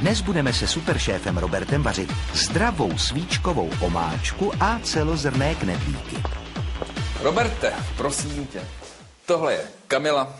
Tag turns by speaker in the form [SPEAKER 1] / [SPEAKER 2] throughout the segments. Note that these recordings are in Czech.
[SPEAKER 1] Dnes budeme se superšéfem Robertem vařit zdravou svíčkovou omáčku a celozrnné knedlíky.
[SPEAKER 2] Roberte, prosím tě, tohle je Kamila.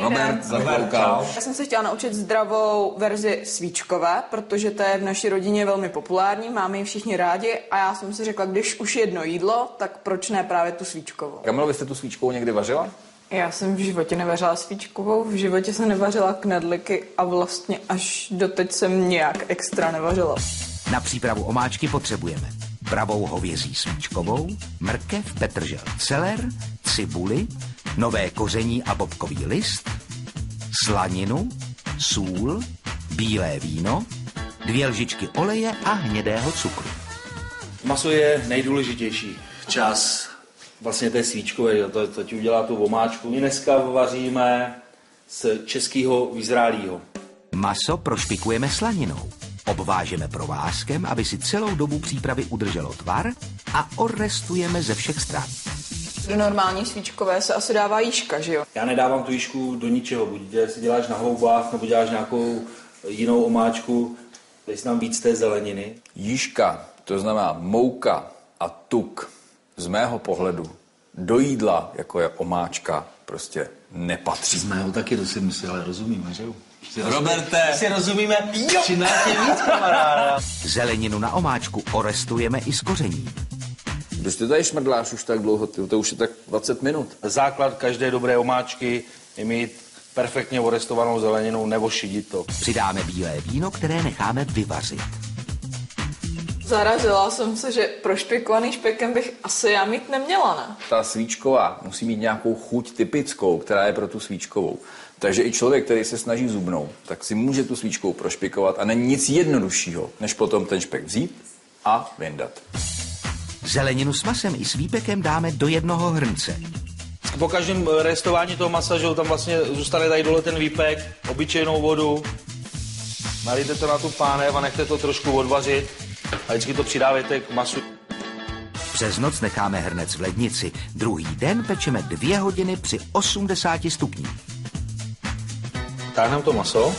[SPEAKER 2] Robert zakloukal.
[SPEAKER 3] Já jsem se chtěla naučit zdravou verzi svíčkové, protože to je v naší rodině velmi populární, máme ji všichni rádi a já jsem si řekla, když už jedno jídlo, tak proč ne právě tu svíčkovou.
[SPEAKER 2] Kamilo, vy jste tu svíčkovou někdy vařila?
[SPEAKER 3] Já jsem v životě nevařila svíčkovou, v životě jsem nevařila knedliky a vlastně až doteď jsem nějak extra nevařila.
[SPEAKER 1] Na přípravu omáčky potřebujeme pravou hovězí svíčkovou, mrkev, petržel, celer, cibuli, nové koření a bobkový list, slaninu, sůl, bílé víno, 2 lžičky oleje a hnědého cukru.
[SPEAKER 4] Maso je nejdůležitější čas vlastně té svíčkové, to ti udělá tu omáčku. My dneska vaříme z českého vyzrálého.
[SPEAKER 1] Maso prošpikujeme slaninou. Obvážeme provázkem, aby si celou dobu přípravy udrželo tvar a orestujeme ze všech stran.
[SPEAKER 3] Do normální svíčkové se asi dává jížka, že jo?
[SPEAKER 4] Já nedávám tu jížku do ničeho, buď si děláš na houbách, nebo děláš nějakou jinou omáčku, dej si tam víc té zeleniny.
[SPEAKER 2] Jížka, to znamená mouka a tuk, z mého pohledu do jídla, jako je omáčka, prostě nepatří.
[SPEAKER 4] Z mého taky, to si myslí, ale rozumíme, že jo?
[SPEAKER 2] Roberte!
[SPEAKER 4] Si rozumíme, čím víc, kamaráda.
[SPEAKER 1] Zeleninu na omáčku orestujeme i s kořením.
[SPEAKER 2] Když ty tady šmrdláš už tak dlouho, to už je tak 20 minut.
[SPEAKER 4] Základ každé dobré omáčky je mít perfektně orestovanou zeleninu nebo šidit to.
[SPEAKER 1] Přidáme bílé víno, které necháme vyvařit.
[SPEAKER 3] Zarazila jsem se, že prošpikovaný špekem bych asi já mít neměla, ne?
[SPEAKER 2] Ta svíčková musí mít nějakou chuť typickou, která je pro tu svíčkovou. Takže i člověk, který se snaží zubnout, tak si může tu svíčkou prošpikovat a není nic jednoduššího, než potom ten špek vzít a vyndat.
[SPEAKER 1] Zeleninu s masem i s výpekem dáme do jednoho hrnce.
[SPEAKER 4] Po každém restování toho masa, že tam vlastně zůstane tady dole ten výpek, obyčejnou vodu. Nalijte to na tu pánev a nechte to trošku odvařit a vždycky to přidávejte k masu.
[SPEAKER 1] Přes noc necháme hrnec v lednici. Druhý den pečeme 2 hodiny při 80 stupních.
[SPEAKER 4] Táhneme to maso.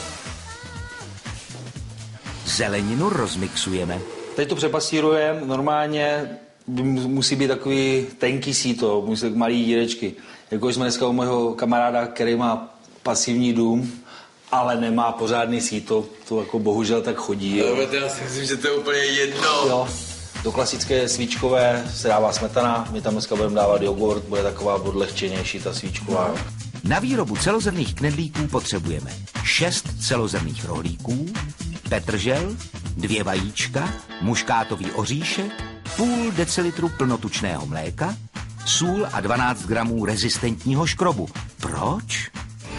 [SPEAKER 1] Zeleninu rozmixujeme.
[SPEAKER 4] Teď to přepasírujeme, normálně musí být takový tenký síto, musí být malý dírečky. Jako jsme dneska u mého kamaráda, který má pasivní dům, ale nemá pořádný síto, to jako bohužel tak chodí. Jo.
[SPEAKER 2] Já si myslím, že to je úplně jedno.
[SPEAKER 4] Jo. Do klasické svíčkové se dává smetana, my tam dneska budeme dávat jogurt, bude taková odlehčenější ta svíčková. Jo.
[SPEAKER 1] Na výrobu celozrnných knedlíků potřebujeme 6 celozrnných rohlíků, petržel, 2 vajíčka, muškátový oříšek, půl decilitru plnotučného mléka, sůl a 12 gramů rezistentního škrobu. Proč?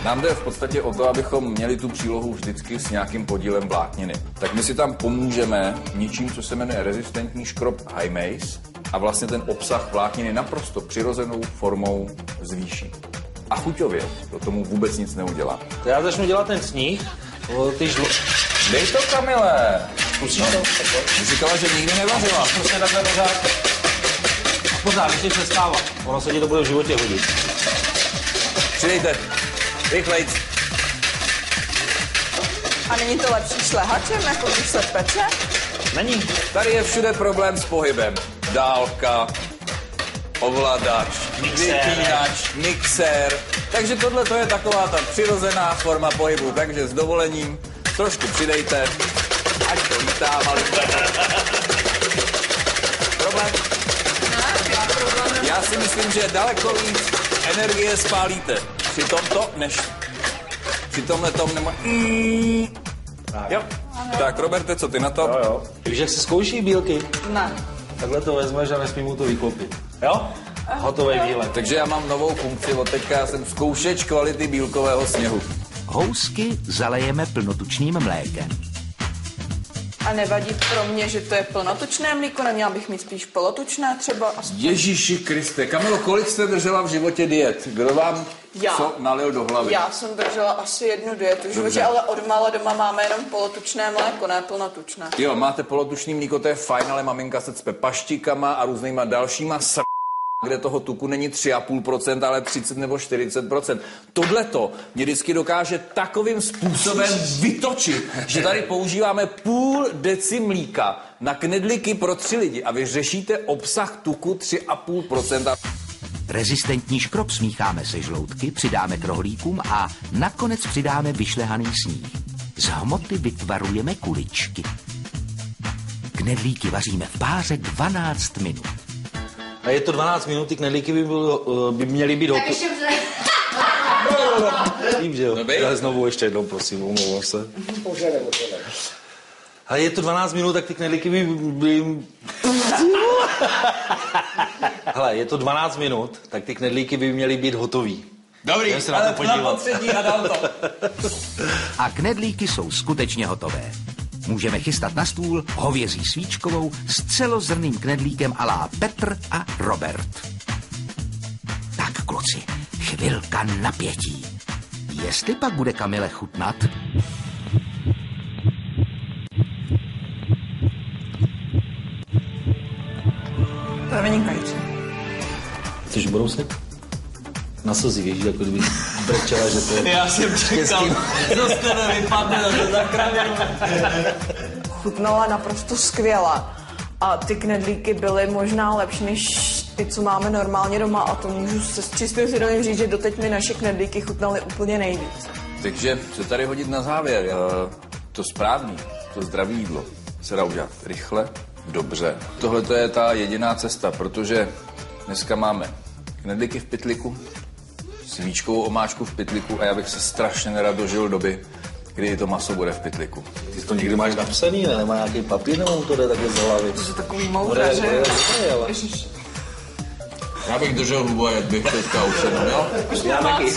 [SPEAKER 2] Nám jde v podstatě o to, abychom měli tu přílohu vždycky s nějakým podílem vlákniny. Tak my si tam pomůžeme něčím, co se jmenuje rezistentní škrob high maize a vlastně ten obsah vlákniny naprosto přirozenou formou zvýší. A chuťově to tomu vůbec nic neudělá.
[SPEAKER 4] Já začnu dělat ten sníh.
[SPEAKER 2] Dej to, Kamile!
[SPEAKER 4] Zkusím to.
[SPEAKER 2] Ty říkala, že nikdy nevařila.
[SPEAKER 4] Prostě takhle pořád, když se stává. Ono se ti to bude v životě hodit.
[SPEAKER 2] Přidejte. Rychlejc.
[SPEAKER 3] A není to lepší šlehačem, jako když se peče?
[SPEAKER 4] Není.
[SPEAKER 2] Tady je všude problém s pohybem. Dálka, ovladač, vypínač, mixér. Takže tohle to je taková ta přirozená forma pohybu. Takže s dovolením trošku přidejte, ať to lítá malinko. Problém? Já si myslím, že daleko víc energie spálíte při tomto, než při tomhle tom nemá... Jo. Tak, Roberte, co ty na to?
[SPEAKER 4] Jo. Víš, jak se zkouší bílky?
[SPEAKER 3] Ne.
[SPEAKER 4] Takhle to vezmeš a nesmí mu to vyklopit. Jo? Hotový výlet.
[SPEAKER 2] Takže já mám novou funkci, od teďka já jsem zkoušeč kvality bílkového sněhu.
[SPEAKER 1] Housky zalejeme plnotučným mlékem.
[SPEAKER 3] A nevadí pro mě, že to je plnotučné mlíko, neměla bych mít spíš polotučné třeba?
[SPEAKER 2] Ježíši Kriste, Kamilo, kolik jste držela v životě diet? Kdo vám co nalil do hlavy?
[SPEAKER 3] Já jsem držela asi 1 dietu v životě, ale odmala doma máme jenom polotučné mléko, ne plnotučné.
[SPEAKER 2] Jo, máte polotučný mlíko, to je fajn, ale maminka se cpe paštikama a různýma dalšíma kde toho tuku není 3,5%, ale 30 nebo 40%. Tohleto mě vždycky dokáže takovým způsobem vytočit, že tady používáme půl deci mlíka na knedlíky pro 3 lidi a vy řešíte obsah tuku 3,5%.
[SPEAKER 1] Rezistentní škrob smícháme se žloutky, přidáme k rohlíkům a nakonec přidáme vyšlehaný sníh. Z hmoty vytvarujeme kuličky. Knedlíky vaříme v páře 12 minut.
[SPEAKER 4] A je to 12 minut, ty knedlíky by měly být hotové. Vím, že jo. Ale znovu ještě jednou, prosím, omlouvám se. A je to 12 minut, tak ty knedlíky by... Hele, je to 12 minut, tak ty knedlíky by měly být hotový.
[SPEAKER 2] Dobrý, ale na potředí a dám to.
[SPEAKER 1] A knedlíky jsou skutečně hotové. Můžeme chystat na stůl hovězí svíčkovou s celozrnným knedlíkem à la Petr a Robert. Tak, kluci, chvilka napětí. Jestli pak bude Kamile chutnat...
[SPEAKER 3] To je vynikající.
[SPEAKER 4] Chceš brousek? Na slzy, víš, jako kdyby brečela, že to je...
[SPEAKER 2] Já jsem čekal, co z tebe vypadne za kravinu.
[SPEAKER 3] Chutnala naprosto skvěle. A ty knedlíky byly možná lepší než ty, co máme normálně doma. A to můžu se s čistým svědomím říct, že doteď mi naše knedlíky chutnaly úplně nejvíc.
[SPEAKER 2] Takže se tady hodit na závěr. To správný, to zdravý jídlo se dá udělat rychle, dobře. Tohle to je ta jediná cesta, protože dneska máme knedlíky v pytliku, svíčkovou omáčku v pytliku a já bych se strašně nerad dožil doby, kdy to maso bude v pytliku.
[SPEAKER 4] Ty to někdy máš napsaný, ne? Nemá nějaký papír, nebo to jde takhle z hlavy?
[SPEAKER 3] To jsou takový moudré, že?
[SPEAKER 2] Já bych držel hubu, jak bych teďka už jenom, jo?
[SPEAKER 4] Já taky.